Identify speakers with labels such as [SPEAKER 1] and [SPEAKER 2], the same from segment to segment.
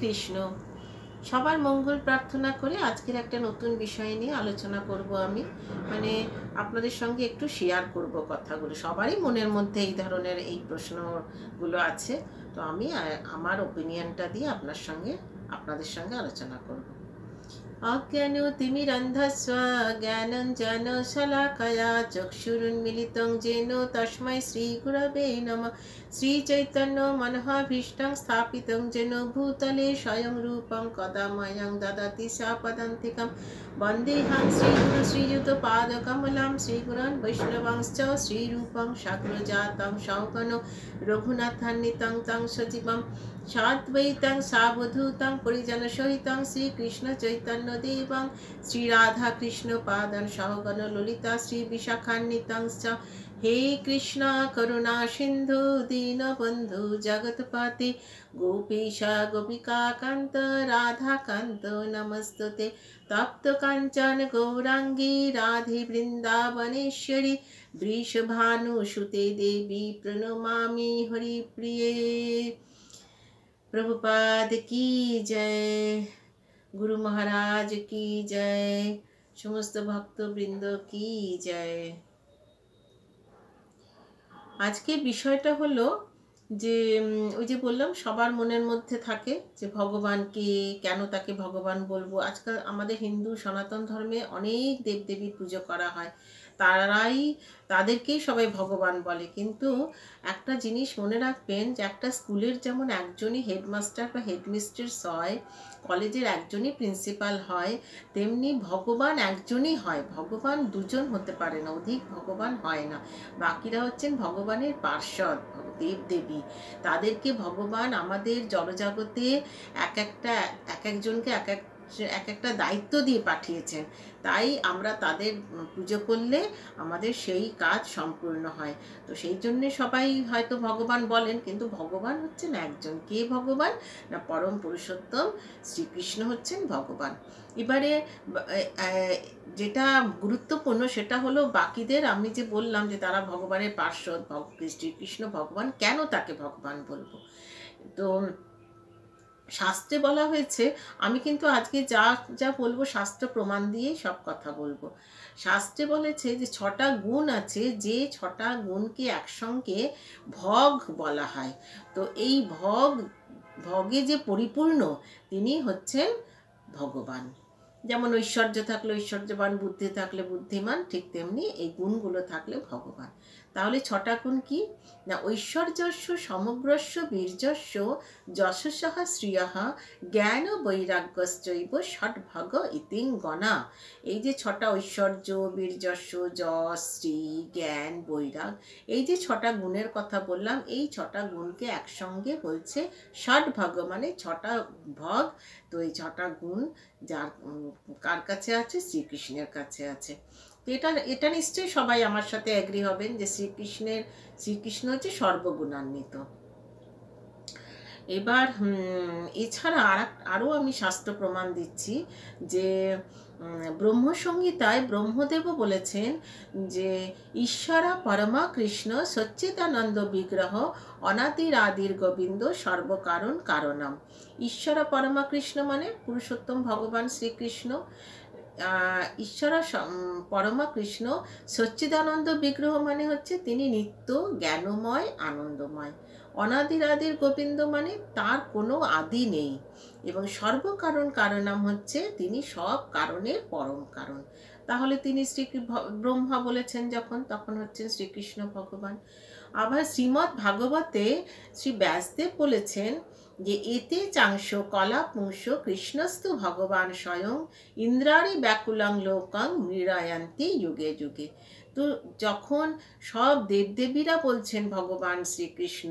[SPEAKER 1] কৃষ্ণ। সবার মঙ্গল প্রার্থনা করে আজকের একটা নতুন বিষয় নিয়ে আলোচনা করব আমি। মানে আপনাদের সঙ্গে একটু শেয়ার করব কথাগুলো। সবারই মনের মধ্যে এই ধরনের এই প্রশ্নগুলো আছে। তো আমি আমার ওপিনিয়নটা দিয়ে আপনাদের সঙ্গে আলোচনা করব। অজ্ঞানতিমিরন্ধস্ব জ্ঞানাঞ্জনশলাকয়া চক্ষুरुन्मीलितं येन तस्मै श्रीगुरवे नमः। श्रीचैतन्यमनोभीष्टं स्थापितं येन भूतले स्वयं रूपं कदा मह्यं ददाति सापदान्तिकं। वन्देऽहं श्रीगुरुं श्रीयुतपादकमलं श्रीगुरून् वैष्णवांश्च श्रीरूपं साग्रजातं सौगनो रघुनाथान्वितं तं सजीवं साद्वैतं सावधूतं परिजनसहितं श्रीकृष्णचैतन्यदेवं श्रीराधाकृष्णपादान् सहगण ललिता श्रीविशाखान्वितं च। हे कृष्ण करुणा सिन्धु दीनबन्धु जगत्पते गोपीश गोपिकान्त राधाकान्त नमस्तुते। तप्त काञ्चन गौराङ्गी राधे वृन्दावनेश्वरी वृषभानुसुते देवी प्रणमामि हरिप्रिये। प्रभुपाद की जय, गुरु महाराज की जय, समस्त भक्तबृंद की जय। আজকে বিষয়টা হলো যে ওই যে বললাম সবার মনের মধ্যে থাকে যে ভগবানকে কেন তাকে ভগবান বলবো। আজকাল আমাদের হিন্দু সনাতন ধর্মে অনেক দেবদেবীর পুজো করা হয়, তাদেরকেই সবাই ভগবান বলে। কিন্তু একটা জিনিস মনে রাখবেন যে একটা স্কুলের যেমন একজনই হেডমাস্টার বা হেডমিস্ট্রেস হয়, কলেজের একজনই প্রিন্সিপাল হয়, তেমনি ভগবান একজনই হয়। ভগবান দুজন হতে পারে না, অধিক ভগবান হয় না। বাকিরা হচ্ছেন ভগবানের পার্ষদ, দেবদেবী। তাদেরকে ভগবান আমাদের জড়জগতে এক একজনকে এক একটা দায়িত্ব দিয়ে পাঠিয়েছেন। তাই আমরা তাদের পুজো করলে আমাদের সেই কাজ সম্পূর্ণ হয়। তো সেই জন্যে সবাই হয়তো ভগবান বলেন, কিন্তু ভগবান হচ্ছেন একজন। কে ভগবান? না, পরম পুরুষোত্তম শ্রীকৃষ্ণ হচ্ছেন ভগবান। এবারে যেটা গুরুত্বপূর্ণ সেটা হলো বাকিদের, আমি যে বললাম যে তারা ভগবানের পার্ষদ, শ্রীকৃষ্ণ ভগবান, কেন তাকে ভগবান বলবো? তো শাস্ত্রে বলা হয়েছে, আমি কিন্তু আজকে যা যা বলবো শাস্ত্র প্রমাণ দিয়েই সব কথা বলবো। শাস্ত্রে বলেছে যে 6টা গুণ আছে, যে 6টা গুণকে একসঙ্গে ভগ বলা হয়। তো এই ভগে যে পরিপূর্ণ তিনি হচ্ছেন ভগবান। যেমন ঐশ্বর্য থাকলে ঐশ্বর্যবান, বুদ্ধি থাকলে বুদ্ধিমান, ঠিক তেমনি এই গুণগুলো থাকলে ভগবান। তাহলে 6টা গুণ কি? না, ঐশ্বর্যস্য সমগ্রস্য বীর্যস্য যশস্যঃ শ্রিয়ঃ জ্ঞান বৈরাগ্যশ্চৈব ষট্ভগ ইতিং গণা। এই যে 6টা ঐশ্বর্য, বীর্যস্য, যশ, শ্রী, জ্ঞান, বৈরাগ, এই যে 6টা গুণের কথা বললাম, এই 6টা গুণকে একসঙ্গে বলছে ষট্ভগ, মানে 6টা ভগ। তো এই 6টা গুণ কার কাছে আছে? শ্রীকৃষ্ণের কাছে আছে। তো এটা নিশ্চয়ই সবাই আমার সাথে এগ্রি হবেন যে শ্রীকৃষ্ণ হচ্ছে সর্বগুণান্বিত। এবার এছাড়া আরও আমি শাস্ত্র প্রমাণ দিচ্ছি যে ব্রহ্মসংহিতায় ব্রহ্মদেবও বলেছেন যে ঈশ্বরা পরমা কৃষ্ণ সচ্চিদানন্দ বিগ্রহ অনাদির আদির গোবিন্দ সর্বকারণ কারণম। ঈশ্বরা পরমা কৃষ্ণ মানে পুরুষোত্তম ভগবান শ্রীকৃষ্ণ। ঈশ্বরা পরমা কৃষ্ণ সচ্চিদানন্দ বিগ্রহ মানে হচ্ছে তিনি নিত্য জ্ঞানময়, আনন্দময়। অনাদির আদির গোবিন্দ মানে তার কোনো আদি নেই। এবং সর্বকারণ কারণম হচ্ছে তিনি সব কারণের পরম কারণ। তাহলে তিনি ব্রহ্মা বলেছেন যখন, তখন হচ্ছেন শ্রীকৃষ্ণ ভগবান। আবার শ্রীমদ্ ভাগবতে শ্রী ব্যাসদেব বলেছেন যে এতে চাংশ কলা পুংস কৃষ্ণস্তু ভগবান স্বয়ং ইন্দ্রারি ব্যাকুলং লোকং মৃড়ায়ন্তি যুগে যুগে। তো যখন সব দেবদেবীরা বলছেন ভগবান শ্রীকৃষ্ণ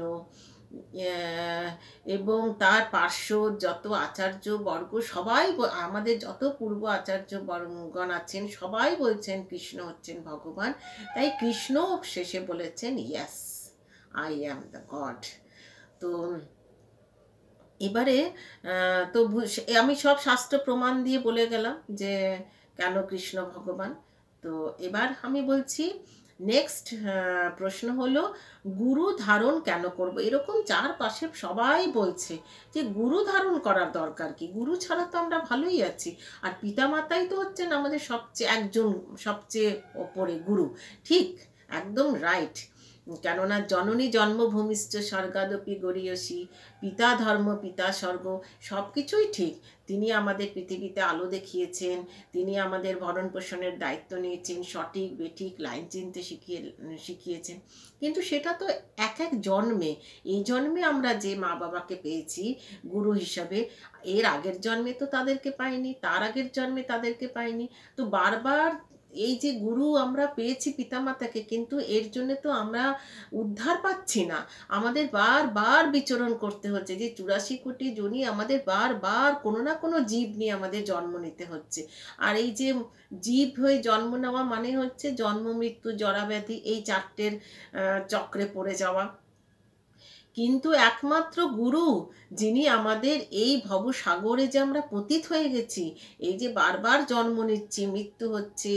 [SPEAKER 1] এবং তার পার্শ্ব যত আচার্য বর্গ সবাই, আমাদের যত পূর্ব আচার্য বর্গণ আছেন সবাই বলছেন কৃষ্ণ হচ্ছেন ভগবান। তাই কৃষ্ণ শেষে বলেছেন yes, I am the god. তো এবারে তো আমি সব শাস্ত্র প্রমাণ দিয়ে বলে গেলাম যে কেন কৃষ্ণ ভগবান। তো এবার আমি বলছি নেক্সট প্রশ্ন হলো, গুরু ধারণ কেন করব? এরকম চারপাশে সবাই বলছে যে গুরু ধারণ করার দরকার কি, গুরু ছাড়া তো আমরা ভালোই আছি, আর পিতামাতাই তো হচ্ছেন আমাদের সবচেয়ে একজন, সবচেয়ে ওপরে গুরু। ঠিক, একদম রাইট। কেননা জননী জন্মভূমিশ্চ স্বর্গাদপি গরীয়সী, পিতা ধর্ম পিতা স্বর্গ, সব কিছুই ঠিক। তিনি আমাদের পৃথিবীতে আলো দেখিয়েছেন, তিনি আমাদের ভরণ পোষণের দায়িত্ব নিয়েছেন, সঠিক বেঠিক লাইন চিনতে শিখিয়েছেন। কিন্তু সেটা তো এক এক জন্মে, এই জন্মে আমরা যে মা বাবাকে পেয়েছি গুরু হিসাবে, এর আগের জন্মে তো তাদেরকে পাইনি, তার আগের জন্মে তাদেরকে পাইনি। তো বারবার এই যে গুরু আমরা পেয়েছি পিতামাতাকে, কিন্তু এর জন্য তো আমরা উদ্ধার পাচ্ছি না, আমাদের বারবার বিচরণ করতে হচ্ছে। যে 84 কোটি জনই আমাদের বারবার কোনো না কোনো জীব নিয়ে আমাদের জন্ম নিতে হচ্ছে। আর এই যে জীব হয়ে জন্ম নেওয়া মানে হচ্ছে জন্ম মৃত্যু জরাব্যাধি, এই চারটের চক্রে পড়ে যাওয়া। কিন্তু একমাত্র গুরু, যিনি আমাদের এই ভবসাগরে যে আমরা পতিত হয়ে গেছি, এই যে বারবার জন্ম নিচ্ছি, মৃত্যু হচ্ছে,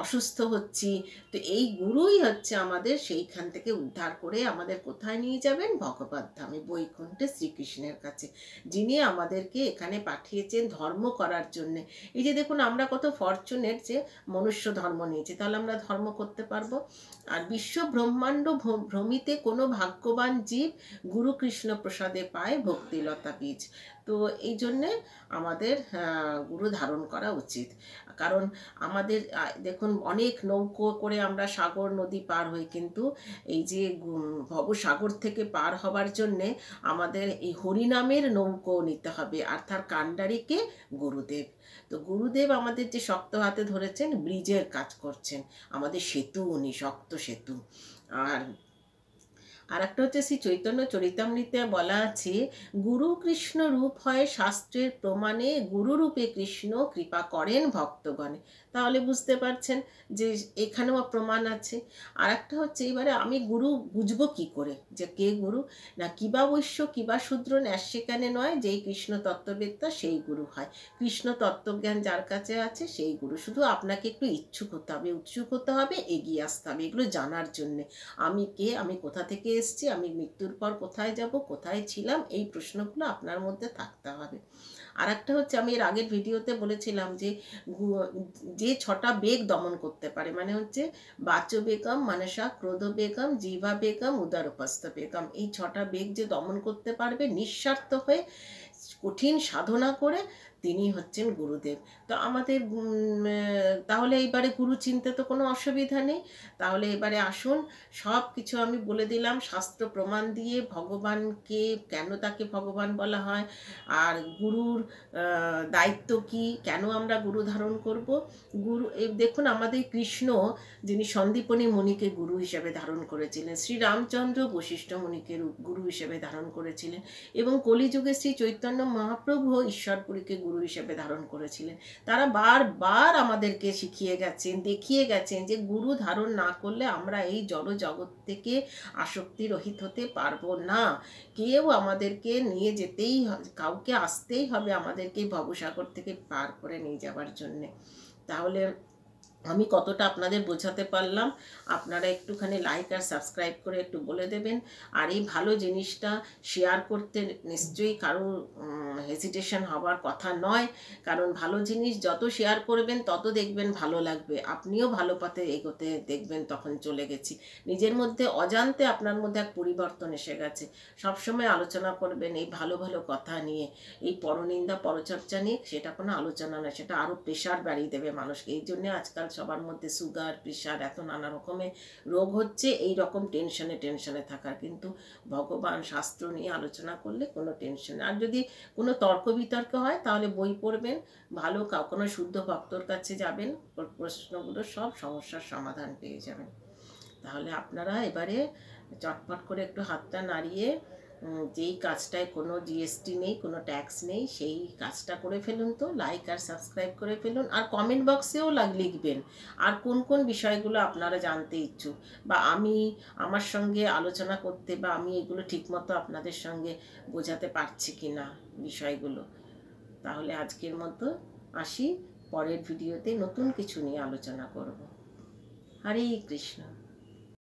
[SPEAKER 1] অসুস্থ হচ্ছি, তো এই গুরুই হচ্ছে আমাদের সেইখান থেকে উদ্ধার করে আমাদের কোথায় নিয়ে যাবেন? ভগবত ধামে, বৈকুণ্ঠে শ্রীকৃষ্ণের কাছে, যিনি আমাদেরকে এখানে পাঠিয়েছেন ধর্ম করার জন্যে। এই যে দেখুন আমরা কত ফরচুনেট যে মনুষ্য ধর্ম নিয়েছি, তাহলে আমরা ধর্ম করতে পারবো। আর বিশ্ব ব্রহ্মাণ্ড ভ্রমিতে কোনো ভাগ্যবান জীব গুরু কৃষ্ণ প্রসাদে পায় ভক্তিলতা বীজ। তো এই জন্যে আমাদের গুরু ধারণ করা উচিত। কারণ আমাদের দেখুন অনেক নৌকো করে আমরা সাগর নদী পার হই, কিন্তু এই যে ভবসাগর থেকে পার হবার জন্যে আমাদের এই হরিনামের নৌকো নিতে হবে, আর তার কাণ্ডারিকে গুরুদেব। তো গুরুদেব আমাদের যে শক্ত হাতে ধরেছেন, ব্রিজের কাজ করছেন, আমাদের সেতু উনি, শক্ত সেতু। আর একটা হচ্ছে শ্রী চৈতন্য চরিতামৃতে বলা আছে, গুরু কৃষ্ণ রূপ হয় শাস্ত্রের প্রমাণে, গুরুরূপে কৃষ্ণ কৃপা করেন ভক্তগণে। তাহলে বুঝতে পারছেন যে এখানেও প্রমাণ আছে। আর একটা হচ্ছে, এবারে আমি গুরু বুঝবো কি করে যে কে গুরু? না, কিবা বৈশ্য কিবা শূদ্র ন্যাস্যেকানে নয়, যেই কৃষ্ণ তত্ত্ববেত্তা সেই গুরু হয়। কৃষ্ণ তত্ত্বজ্ঞান যার কাছে আছে সেই গুরু। শুধু আপনাকে একটু ইচ্ছুক হতে হবে, উৎসুক হতে হবে, এগিয়ে আসতে হবে এগুলো জানার জন্যে। আমি কে, আমি কোথা থেকে এসেছি, আমি মৃত্যুর পর কোথায় যাব, কোথায় ছিলাম, এই প্রশ্নগুলো আপনার মধ্যে থাকতে হবে। আর একটা হচ্ছে, আমি এর আগের ভিডিওতে বলেছিলাম যে যে 6টা বেগ দমন করতে পারে, মানে হচ্ছে বাচ বেগম, মানসা ক্রোধ বেগম, জিহ্বা বেগম, উদরোপস্থ বেগম, এই 6টা বেগ যে দমন করতে পারবে নিঃস্বার্থ হয়ে, কঠিন সাধনা করে, তিনি হচ্ছেন গুরুদেব। তো আমাদের তাহলে এবারে গুরু চিনতে তো কোনো অসুবিধা নেই। তাহলে এবারে আসুন, সব কিছু আমি বলে দিলাম শাস্ত্র প্রমাণ দিয়ে, ভগবানকে কেন তাকে ভগবান বলা হয়, আর গুরুর দায়িত্ব কি, কেন আমরা গুরু ধারণ করব। গুরু দেখুন আমাদের কৃষ্ণ, যিনি সন্দীপনী মুনিকে গুরু হিসেবে ধারণ করেছিলেন, শ্রীরামচন্দ্র বশিষ্ঠ মুনিকে গুরু হিসেবে ধারণ করেছিলেন, এবং কলিযুগে শ্রী চৈতন্য মহাপ্রভু ঈশ্বরপুরীকে গুরু হিসেবে ধারণ করেছিলেন। তারা বারবার আমাদেরকে শিখিয়ে গেছেন, দেখিয়ে গেছেন যে গুরু ধারণ না করলে আমরা এই জড় জগৎ থেকে আসক্তি রহিত হতে পারবো না। কেউ আমাদেরকে নিয়ে যেতেই, কাউকে আসতেই হবে আমাদেরকে ভবসাগর থেকে পার করে নিয়ে যাবার জন্যে। তাহলে আমি কতটা আপনাদের বোঝাতে পারলাম, আপনারা একটুখানি লাইক আর সাবস্ক্রাইব করে একটু বলে দেবেন। আর এই ভালো জিনিসটা শেয়ার করতে নিশ্চয়ই কারোর হেজিটেশন হবার কথা নয়, কারণ ভালো জিনিস যত শেয়ার করবেন তত দেখবেন ভালো লাগবে, আপনিও ভালো পথে এগোতে দেখবেন তখন চলে গেছি। নিজের মধ্যে অজান্তে আপনার মধ্যে এক পরিবর্তন এসে গেছে। সবসময় আলোচনা করবেন এই ভালো ভালো কথা নিয়ে, এই পরনিন্দা পরচর্চা নিয়ে সেটা কোনো আলোচনা নয়, সেটা আরও প্রেশার বাড়িয়ে দেবে মানুষকে। এই জন্যে আজকাল সবার মধ্যে সুগার, প্রেশার, এত নানা রকমের রোগ হচ্ছে, এই রকম টেনশনে থাকার। কিন্তু ভগবান শাস্ত্র নিয়ে আলোচনা করলে কোনো টেনশন নেই। আর যদি কোনো তর্ক বিতর্ক হয় তাহলে বই পড়বেন, ভালো কোনো শুদ্ধ ভক্তর কাছে যাবেন, প্রশ্নগুলো সব সমস্যার সমাধান পেয়ে যাবেন। তাহলে আপনারা এবারে চটপট করে একটু হাতটা নাড়িয়ে, যেই কাজটায় কোনো জিএসটি নেই, কোনো ট্যাক্স নেই, সেই কাজটা করে ফেলুন। তো লাইক আর সাবস্ক্রাইব করে ফেলুন, আর কমেন্ট বক্সেও লিখবেন আর কোন কোন বিষয়গুলো আপনারা জানতে ইচ্ছুক, বা আমি আমার সঙ্গে আলোচনা করতে, বা আমি এগুলো ঠিকমতো আপনাদের সঙ্গে বোঝাতে পারছি কি না বিষয়গুলো। তাহলে আজকের মতো আসি, পরের ভিডিওতে নতুন কিছু নিয়ে আলোচনা করব। হরে কৃষ্ণ।